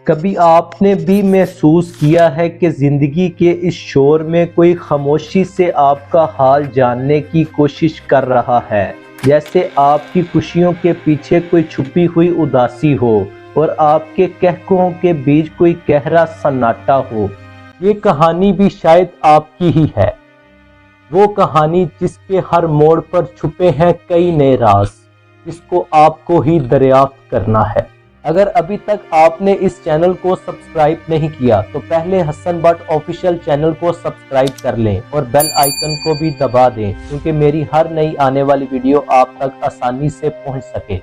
کبھی آپ نے بھی محسوس کیا ہے کہ زندگی کے اس شور میں کوئی خاموشی سے آپ کا حال جاننے کی کوشش کر رہا ہے، جیسے آپ کی خوشیوں کے پیچھے کوئی چھپی ہوئی اداسی ہو اور آپ کے قہقہوں کے بیچ کوئی گہرا سناٹا ہو۔ یہ کہانی بھی شاید آپ کی ہی ہے، وہ کہانی جس کے ہر موڑ پر چھپے ہیں کئی نئے راز، جس کو آپ کو ہی دریافت کرنا ہے۔ اگر ابھی تک آپ نے اس چینل کو سبسکرائب نہیں کیا تو پہلے حسن بٹ آفیشیل چینل کو سبسکرائب کر لیں اور بیل آئیکن کو بھی دبا دیں کیونکہ میری ہر نئی آنے والی ویڈیو آپ تک آسانی سے پہنچ سکے۔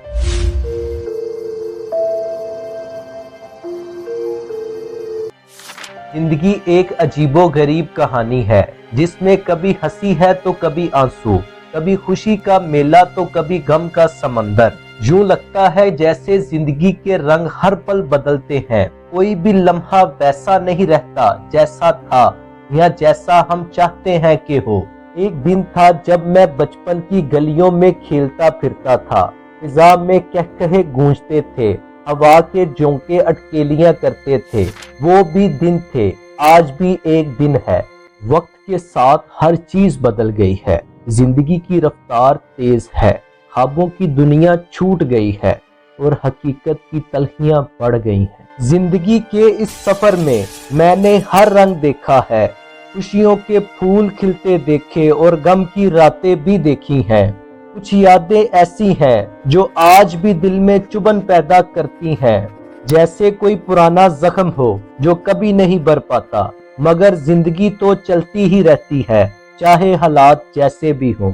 زندگی ایک عجیب و غریب کہانی ہے جس میں کبھی ہنسی ہے تو کبھی آنسو، کبھی خوشی کا میلہ تو کبھی غم کا سمندر۔ یوں لگتا ہے جیسے زندگی کے رنگ ہر پل بدلتے ہیں، کوئی بھی لمحہ ویسا نہیں رہتا جیسا تھا یا جیسا ہم چاہتے ہیں کہ ہو۔ ایک دن تھا جب میں بچپن کی گلیوں میں کھیلتا پھرتا تھا، فضا میں قہقہے گونجتے تھے، ہوا کے جھونکے اٹکیلیاں کرتے تھے۔ وہ بھی دن تھے، آج بھی ایک دن ہے۔ وقت کے ساتھ ہر چیز بدل گئی ہے، زندگی کی رفتار تیز ہے، خوابوں کی دنیا چھوٹ گئی ہے اور حقیقت کی تلخیاں بڑھ گئی ہیں۔ زندگی کے اس سفر میں نے ہر رنگ دیکھا ہے، خوشیوں کے پھول کھلتے دیکھے اور غم کی راتیں بھی دیکھی ہیں۔ کچھ یادیں ایسی ہیں جو آج بھی دل میں چبھن پیدا کرتی ہیں، جیسے کوئی پرانا زخم ہو جو کبھی نہیں بھر پاتا، مگر زندگی تو چلتی ہی رہتی ہے چاہے حالات جیسے بھی ہوں۔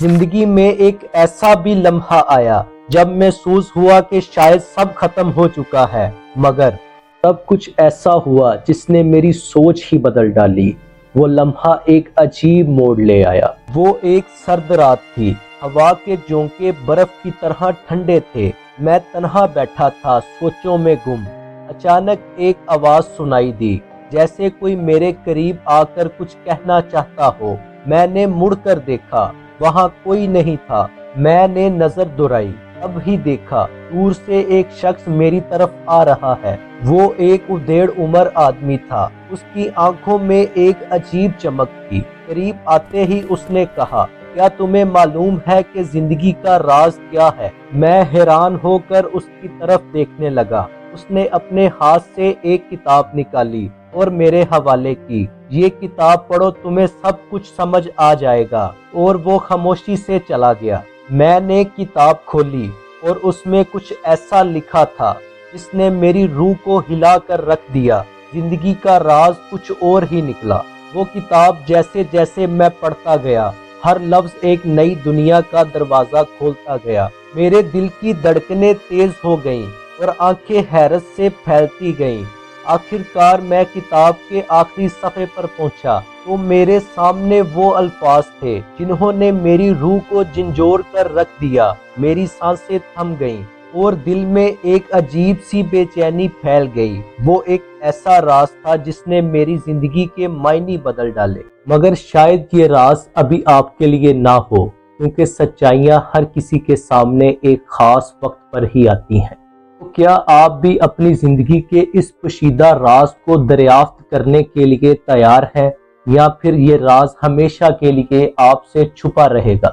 زندگی میں ایک ایسا بھی لمحہ آیا جب محسوس ہوا کہ شاید سب ختم ہو چکا ہے، مگر تب کچھ ایسا ہوا جس نے میری سوچ ہی بدل ڈالی۔ وہ لمحہ ایک عجیب موڑ لے آیا۔ وہ ایک سرد رات تھی، ہوا کے جھونکے برف کی طرح ٹھنڈے تھے، میں تنہا بیٹھا تھا سوچوں میں گم۔ اچانک ایک آواز سنائی دی، جیسے کوئی میرے قریب آ کر کچھ کہنا چاہتا ہو۔ میں نے مڑ کر دیکھا، وہاں کوئی نہیں تھا۔ میں نے نظر دوڑائی، اب ہی دیکھا دور سے ایک شخص میری طرف آ رہا ہے۔ وہ ایک ادھیڑ عمر آدمی تھا، اس کی آنکھوں میں ایک عجیب چمک تھی۔ قریب آتے ہی اس نے کہا، کیا تمہیں معلوم ہے کہ زندگی کا راز کیا ہے؟ میں حیران ہو کر اس کی طرف دیکھنے لگا۔ اس نے اپنے ہاتھ سے ایک کتاب نکالی اور میرے حوالے کی، یہ کتاب پڑھو، تمہیں سب کچھ سمجھ آ جائے گا۔ اور وہ خاموشی سے چلا گیا۔ میں نے کتاب کھولی اور اس میں کچھ ایسا لکھا تھا جس نے میری روح کو ہلا کر رکھ دیا۔ زندگی کا راز کچھ اور ہی نکلا۔ وہ کتاب جیسے جیسے میں پڑھتا گیا، ہر لفظ ایک نئی دنیا کا دروازہ کھولتا گیا۔ میرے دل کی دھڑکنیں تیز ہو گئیں اور آنکھیں حیرت سے پھیلتی گئیں۔ آخرکار میں کتاب کے آخری صفحے پر پہنچا تو میرے سامنے وہ الفاظ تھے جنہوں نے میری روح کو جھنجھوڑ کر رکھ دیا۔ میری سانسیں تھم گئیں اور دل میں ایک عجیب سی بے چینی پھیل گئی۔ وہ ایک ایسا راز تھا جس نے میری زندگی کے معنی بدل ڈالے، مگر شاید یہ راز ابھی آپ کے لیے نہ ہو، کیونکہ سچائیاں ہر کسی کے سامنے ایک خاص وقت پر ہی آتی ہیں۔ تو کیا آپ بھی اپنی زندگی کے اس پوشیدہ راز کو دریافت کرنے کے لیے تیار ہیں، یا پھر یہ راز ہمیشہ کے لیے آپ سے چھپا رہے گا؟